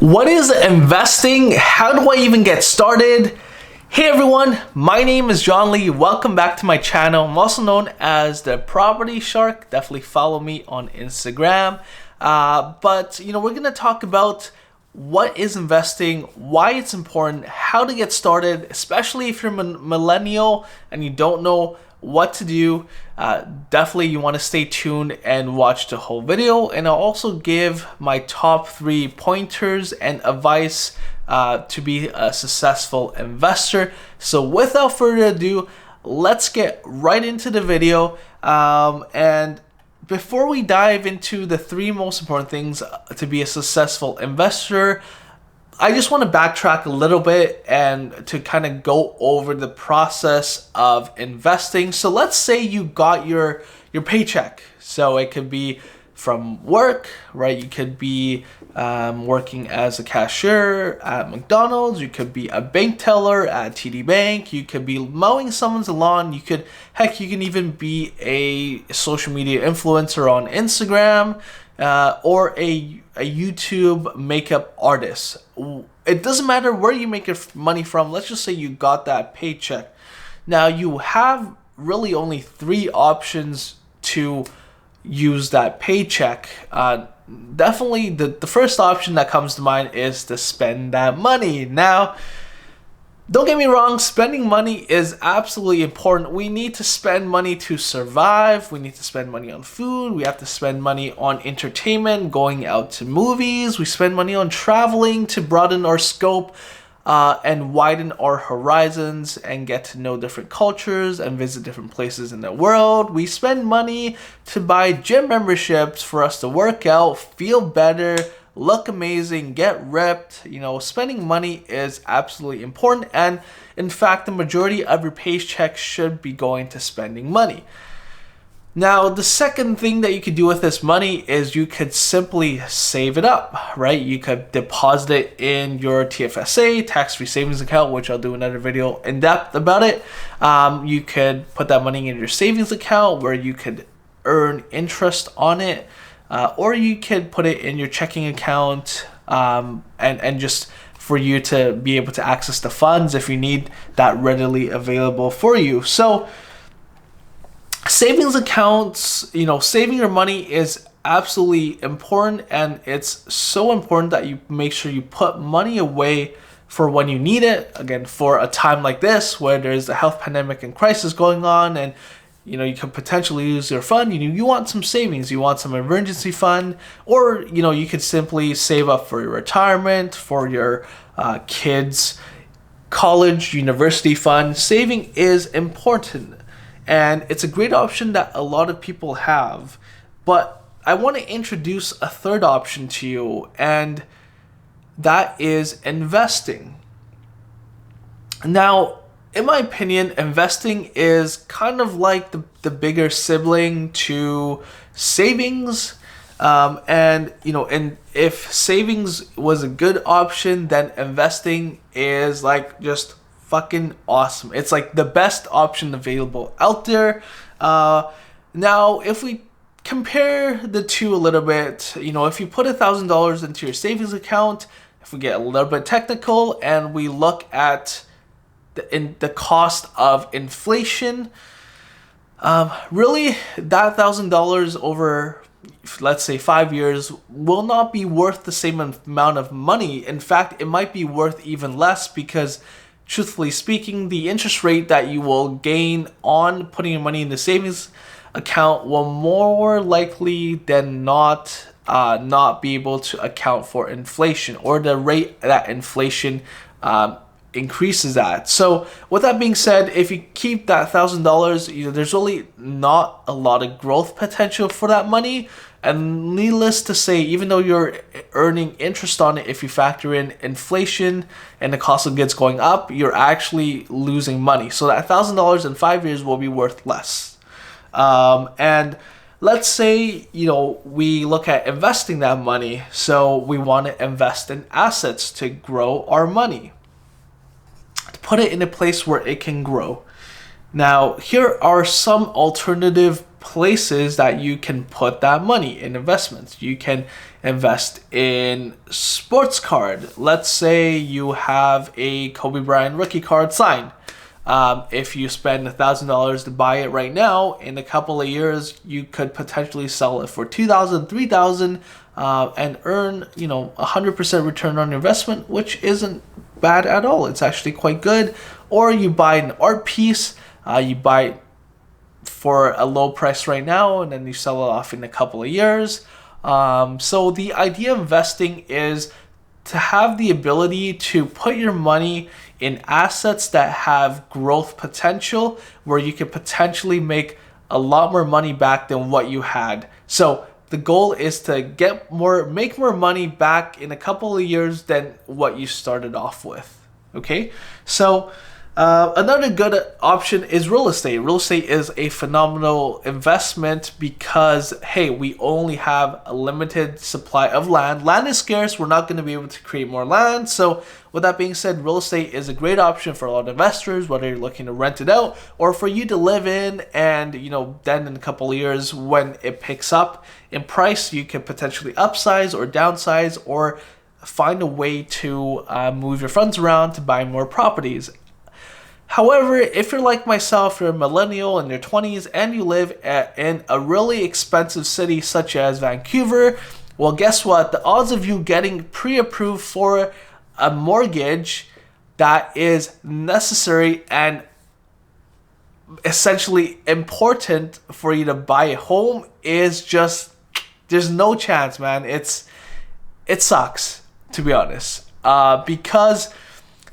What is investing? How do I even get started? Hey everyone, my name is John Lee. Welcome back to my channel. I'm also known as the Property Shark. Definitely follow me on Instagram. But we're gonna talk about what is investing, why it's important, how to get started, especially if you're a millennial and you don't know what to do. Definitely you want to stay tuned and watch the whole video, and I'll also give my top 3 pointers and advice to be a successful investor. So without further ado, let's get right into the video. And before we dive into the 3 most important things to be a successful investor, I just want to backtrack a little bit and to kind of go over the process of investing. So let's say you got your paycheck. So it could be from work, right? You could be working as a cashier at McDonald's. You could be a bank teller at TD Bank. You could be mowing someone's lawn. You can even be a social media influencer on Instagram. Or a YouTube makeup artist. It doesn't matter where you make your money from. Let's just say you got that paycheck. Now you have really only 3 options to use that paycheck. Definitely the first option that comes to mind is to spend that money. Now, don't get me wrong, spending money is absolutely important. We need to spend money to survive. We need to spend money on food. We have to spend money on entertainment, going out to movies. We spend money on traveling to broaden our scope and widen our horizons and get to know different cultures and visit different places in the world. We spend money to buy gym memberships for us to work out, feel better, look amazing, get ripped. Spending money is absolutely important, and in fact the majority of your paycheck should be going to spending money. Now, the second thing that you could do with this money is you could simply save it up, right? You could deposit it in your TFSA, tax-free savings account, which I'll do another video in depth about it. You could put that money in your savings account where you could earn interest on it. Or you could put it in your checking account and just for you to be able to access the funds if you need that readily available for you. So savings accounts, saving your money is absolutely important, and it's so important that you make sure you put money away for when you need it. Again, for a time like this where there's a health pandemic and crisis going on, and you could potentially lose your fund. You want some savings, you want some emergency fund, or you could simply save up for your retirement, for your kids' college, university fund. Saving is important, and it's a great option that a lot of people have. But I want to introduce a third option to you, and that is investing. Now, in my opinion, investing is kind of like the bigger sibling to savings. And if savings was a good option, then investing is like just fucking awesome. It's like the best option available out there. Now, if we compare the two a little bit, if you put $1,000 into your savings account, if we get a little bit technical and we look at the cost of inflation, really that $1,000 over, let's say, 5 years will not be worth the same amount of money. In fact, it might be worth even less, because truthfully speaking, the interest rate that you will gain on putting your money in the savings account will more likely than not be able to account for inflation, or the rate that inflation increases that. So with that being said, if you keep that $1,000, there's really not a lot of growth potential for that money. And needless to say, even though you're earning interest on it, if you factor in inflation and the cost of goods going up, you're actually losing money. So that $1,000 in 5 years will be worth less. And let's say, we look at investing that money. So we want to invest in assets to grow our money, put it in a place where it can grow. Now, here are some alternative places that you can put that money in investments. You can invest in sports card. Let's say you have a Kobe Bryant rookie card signed. If you spend $1,000 to buy it right now, in a couple of years, you could potentially sell it for $2,000, $3,000, and earn 100% return on investment, which isn't bad at all. It's actually quite good. Or you buy an art piece, you buy it for a low price right now, and then you sell it off in a couple of years. So the idea of investing is to have the ability to put your money in assets that have growth potential, where you could potentially make a lot more money back than what you had. So the goal is to make more money back in a couple of years than what you started off with. Okay, so another good option is real estate. Real estate is a phenomenal investment because, hey, we only have a limited supply of land. Land is scarce. We're not going to be able to create more land. So with that being said, real estate is a great option for a lot of investors, whether you're looking to rent it out or for you to live in. And, then in a couple of years, when it picks up in price, you can potentially upsize or downsize or find a way to move your funds around to buy more properties. However, if you're like myself, you're a millennial in your 20s and you live in a really expensive city such as Vancouver, well, guess what? The odds of you getting pre-approved for a mortgage that is necessary and essentially important for you to buy a home is just, there's no chance, man. It sucks, to be honest, because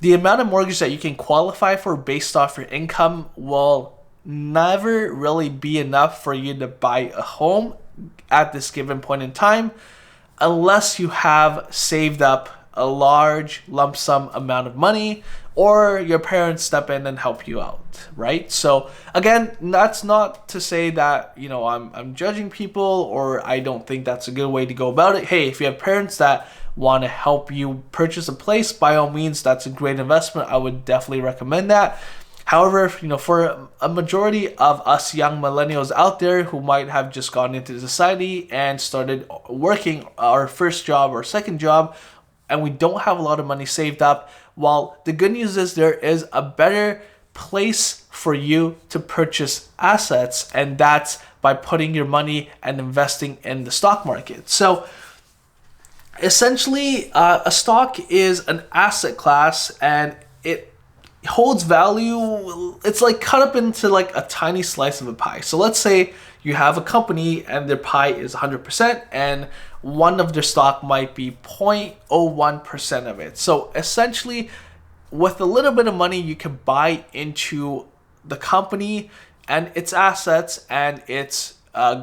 the amount of mortgage that you can qualify for based off your income will never really be enough for you to buy a home at this given point in time, unless you have saved up a large lump sum amount of money or your parents step in and help you out, right? So again, that's not to say that, I'm judging people or I don't think that's a good way to go about it. Hey, if you have parents that want to help you purchase a place, by all means, that's a great investment. I would definitely recommend that. However, for a majority of us young millennials out there who might have just gone into society and started working our first job or second job, and we don't have a lot of money saved up, well, the good news is there is a better place for you to purchase assets, and that's by putting your money and investing in the stock market. So essentially, a stock is an asset class and it holds value. It's like cut up into like a tiny slice of a pie. So let's say you have a company and their pie is 100% and one of their stock might be 0.01% of it. So essentially, with a little bit of money, you can buy into the company and its assets and its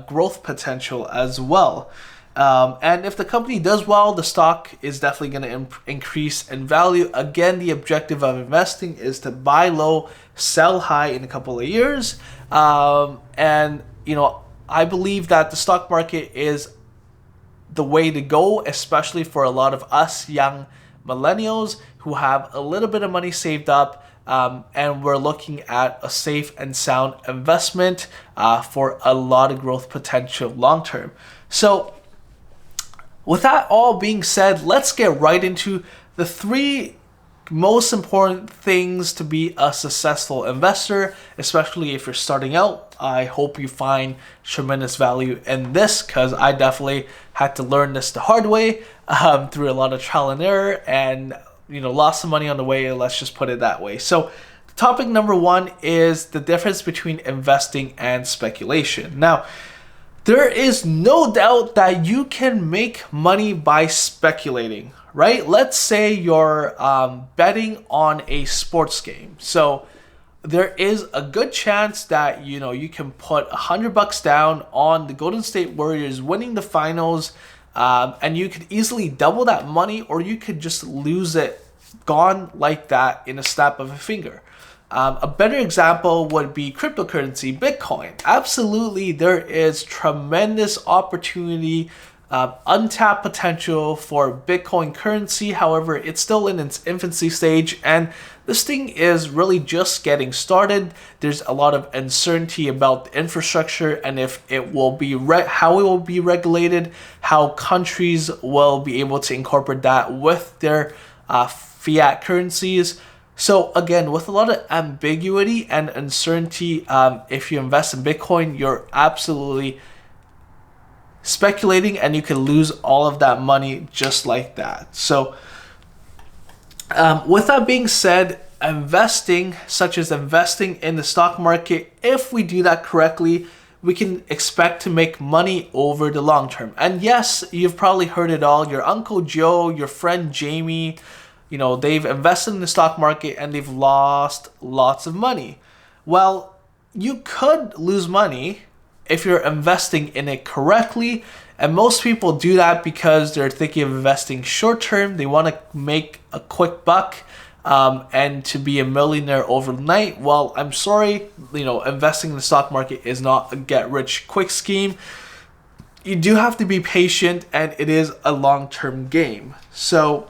growth potential as well. And if the company does well, the stock is definitely going to increase in value. Again, the objective of investing is to buy low, sell high in a couple of years. And I believe that the stock market is the way to go, especially for a lot of us young millennials who have a little bit of money saved up. And we're looking at a safe and sound investment for a lot of growth potential long term. So with that all being said, let's get right into the 3 most important things to be a successful investor, especially if you're starting out. I hope you find tremendous value in this, because I definitely had to learn this the hard way through a lot of trial and error, and lost some money on the way. Let's just put it that way. So topic number 1 is the difference between investing and speculation. Now, there is no doubt that you can make money by speculating, right? Let's say you're betting on a sports game. So there is a good chance that you can put $100 down on the Golden State Warriors winning the finals, and you could easily double that money, or you could just lose it, gone like that in a snap of a finger. A better example would be cryptocurrency, Bitcoin. Absolutely, there is tremendous opportunity untapped potential for Bitcoin currency. However, it's still in its infancy stage, and this thing is really just getting started. There's a lot of uncertainty about the infrastructure and if it will be how it will be regulated, how countries will be able to incorporate that with their fiat currencies. So again, with a lot of ambiguity and uncertainty, if you invest in Bitcoin, you're absolutely speculating and you can lose all of that money just like that. So with that being said, investing, such as investing in the stock market, if we do that correctly, we can expect to make money over the long term. And yes, you've probably heard it all. Your Uncle Joe, your friend Jamie, they've invested in the stock market and they've lost lots of money. Well, you could lose money if you're investing in it correctly. And most people do that because they're thinking of investing short term. They want to make a quick buck and to be a millionaire overnight. Well, I'm sorry, investing in the stock market is not a get rich quick scheme. You do have to be patient and it is a long-term game. So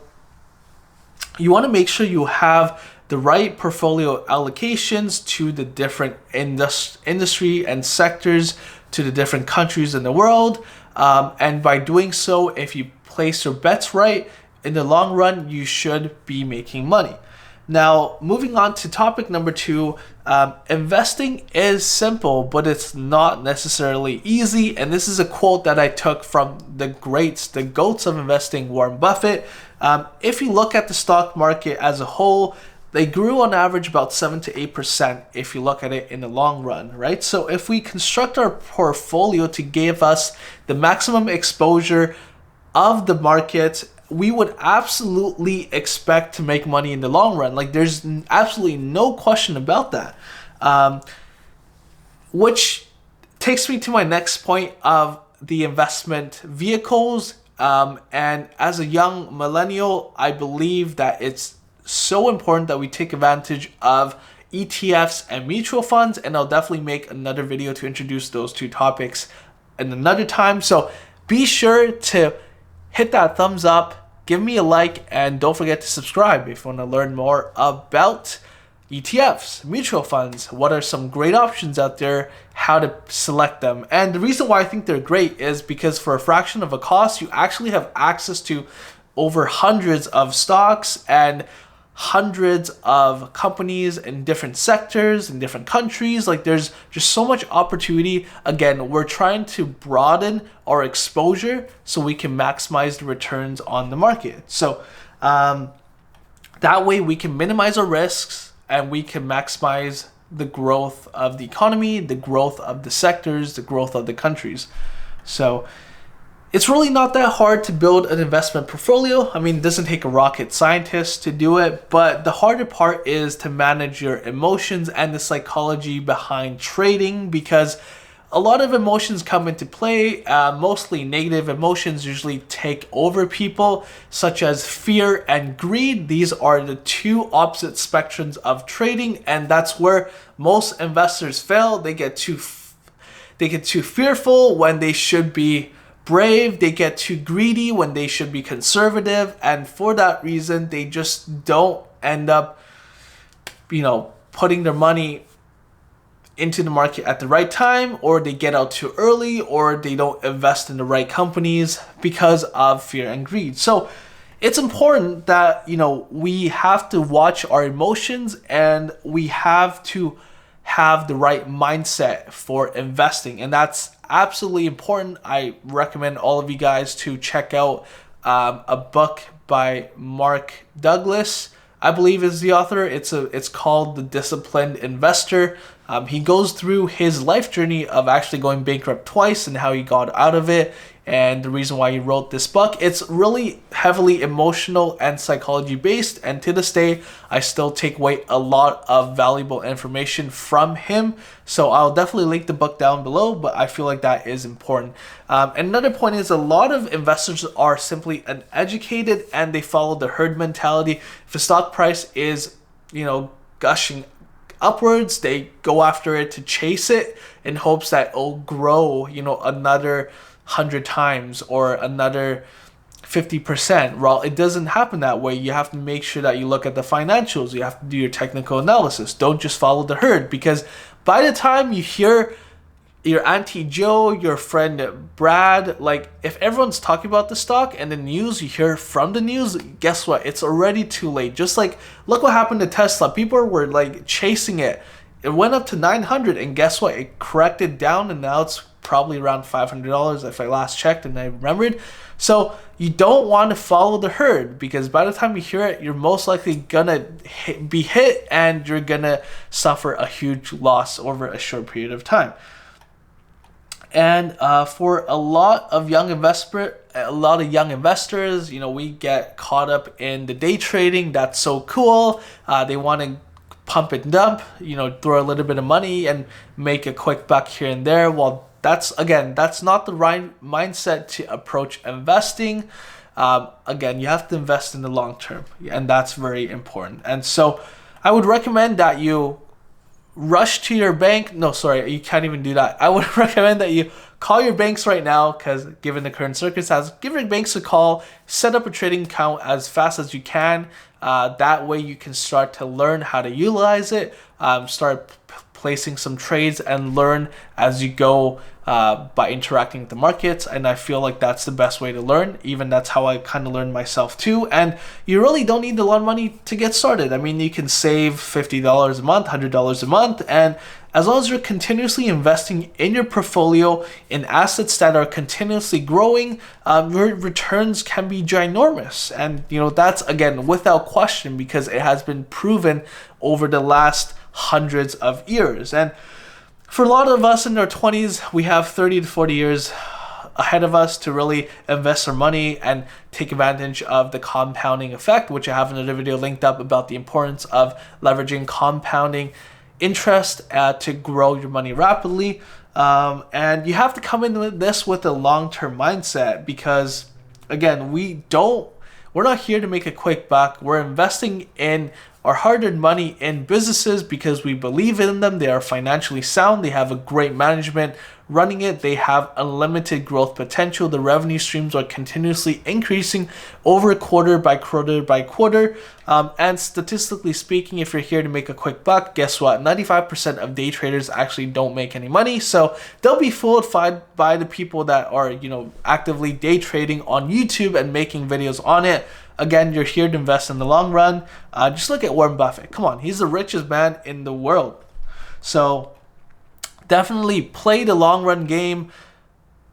you want to make sure you have the right portfolio allocations to the different industry and sectors, to the different countries in the world. And by doing so, if you place your bets right, in the long run, you should be making money. Now, moving on to topic number 2, investing is simple, but it's not necessarily easy. And this is a quote that I took from the goats of investing, Warren Buffett. If you look at the stock market as a whole, they grew on average about 7 to 8% if you look at it in the long run, right? So if we construct our portfolio to give us the maximum exposure of the market, we would absolutely expect to make money in the long run. Like, there's absolutely no question about that. Which takes me to my next point of the investment vehicles. And as a young millennial, I believe that it's so important that we take advantage of ETFs and mutual funds, and I'll definitely make another video to introduce those two topics in another time. So be sure to hit that thumbs up, give me a like, and don't forget to subscribe if you want to learn more about ETFs, mutual funds, what are some great options out there, how to select them. And the reason why I think they're great is because for a fraction of a cost, you actually have access to over hundreds of stocks and hundreds of companies in different sectors, in different countries. Like, there's just so much opportunity. Again, we're trying to broaden our exposure so we can maximize the returns on the market. So that way we can minimize our risks and we can maximize the growth of the economy, the growth of the sectors, the growth of the countries. So it's really not that hard to build an investment portfolio. I mean, it doesn't take a rocket scientist to do it, but the harder part is to manage your emotions and the psychology behind trading, because a lot of emotions come into play. Mostly negative emotions usually take over people, such as fear and greed. These are the two opposite spectrums of trading, and that's where most investors fail. They get too fearful when they should be brave. They get too greedy when they should be conservative, and for that reason they just don't end up putting their money into the market at the right time, or they get out too early, or they don't invest in the right companies because of fear and greed. So it's important that we have to watch our emotions and we have to have the right mindset for investing, and that's absolutely important. I recommend all of you guys to check out a book by Mark Douglas, I believe is the author. It's called The Disciplined Investor. He goes through his life journey of actually going bankrupt twice and how he got out of it, and the reason why he wrote this book. It's really heavily emotional and psychology based, and to this day I still take away a lot of valuable information from him. So I'll definitely link the book down below, but I feel like that is important. Another point is a lot of investors are simply uneducated and they follow the herd mentality. If a stock price is gushing upwards, they go after it to chase it in hopes that it'll grow another 100 times or another 50%. Well, it doesn't happen that way. You have to make sure that you look at the financials. You have to do your technical analysis. Don't just follow the herd, because by the time you hear your Auntie Joe, your friend Brad, like if everyone's talking about the stock and the news, you hear from the news, guess what? It's already too late. Just like, look what happened to Tesla. People were like chasing it. It went up to 900 and guess what? It corrected down and now it's probably around $500 if I last checked and I remembered. So you don't want to follow the herd, because by the time you hear it, you're most likely gonna be hit and you're gonna suffer a huge loss over a short period of time. And for a lot of young investors, you know, we get caught up in the day trading. That's so cool. They want to pump and dump, you know, throw a little bit of money and make a quick buck here and there. Well, that's not the right mindset to approach investing. Again, you have to invest in the long term, and that's very important. And so I would recommend that you rush to your bank. No, sorry, you can't even do that. I would recommend that you call your banks right now, because given the current circumstances, give your banks a call, set up a trading account as fast as you can. That way you can start to learn how to utilize it, start placing some trades and learn as you go by interacting with the markets. And I feel like that's the best way to learn. Even that's how I kind of learned myself too. And you really don't need a lot of money to get started. I mean, you can save $50 a month, $100 a month, and as long as you're continuously investing in your portfolio in assets that are continuously growing, your returns can be ginormous. And you know, that's again without question, because it has been proven over the last hundreds of years. And for a lot of us in our 20s, we have 30 to 40 years ahead of us to really invest our money and take advantage of the compounding effect, which I have another video linked up about the importance of leveraging compounding interest to grow your money rapidly. And you have to come in with this with a long-term mindset, because again, we're not here to make a quick buck. We're investing in our hard-earned money in businesses because we believe in them. They are financially sound. They have a great management running it. They have unlimited growth potential. The revenue streams are continuously increasing over quarter by quarter by quarter. And statistically speaking, if you're here to make a quick buck, guess what? 95% of day traders actually don't make any money. So they'll be fooled by the people that are, you know, actively day trading on YouTube and making videos on it. Again, you're here to invest in the long run. Just look at Warren Buffett. Come on, he's the richest man in the world. So definitely play the long run game.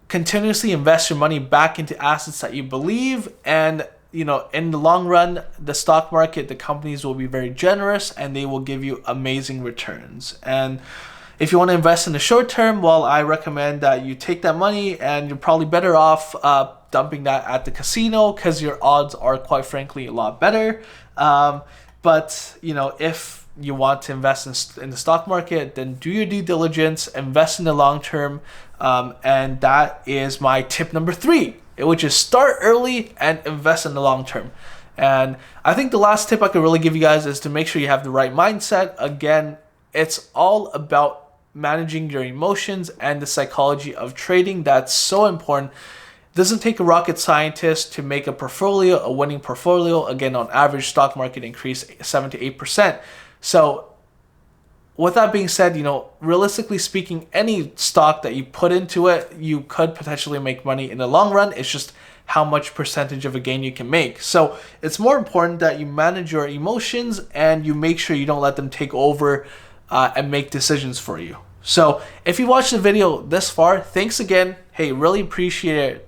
Continuously invest your money back into assets that you believe, and you know, in the long run, the stock market, the companies will be very generous and they will give you amazing returns. And if you want to invest in the short term, well, I recommend that you take that money, and you're probably better off dumping that at the casino, because your odds are quite frankly a lot better. But you know, if you want to invest in the stock market, then do your due diligence, invest in the long term, and that is my tip number 3, which is start early and invest in the long term. And I think the last tip I could really give you guys is to make sure you have the right mindset. Again, it's all about managing your emotions and the psychology of trading. That's so important. It doesn't take a rocket scientist to make a portfolio, a winning portfolio. Again, on average, stock market increase 7 to 8%. So with that being said, you know, realistically speaking, any stock that you put into it, you could potentially make money in the long run. It's just how much percentage of a gain you can make. So it's more important that you manage your emotions and you make sure you don't let them take over and make decisions for you. So if you watched the video this far, thanks again. Hey, really appreciate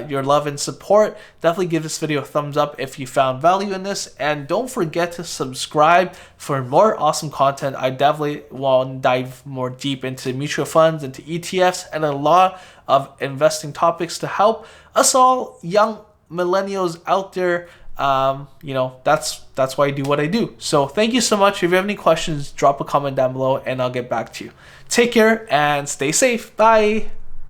your love and support. Definitely give this video a thumbs up if you found value in this, and don't forget to subscribe for more awesome content. I definitely want to dive more deep into mutual funds, into ETFs, and a lot of investing topics to help us all young millennials out there. You know, that's why I do what I do. So thank you so much. If you have any questions, drop a comment down below and I'll get back to you. Take care and stay safe. Bye.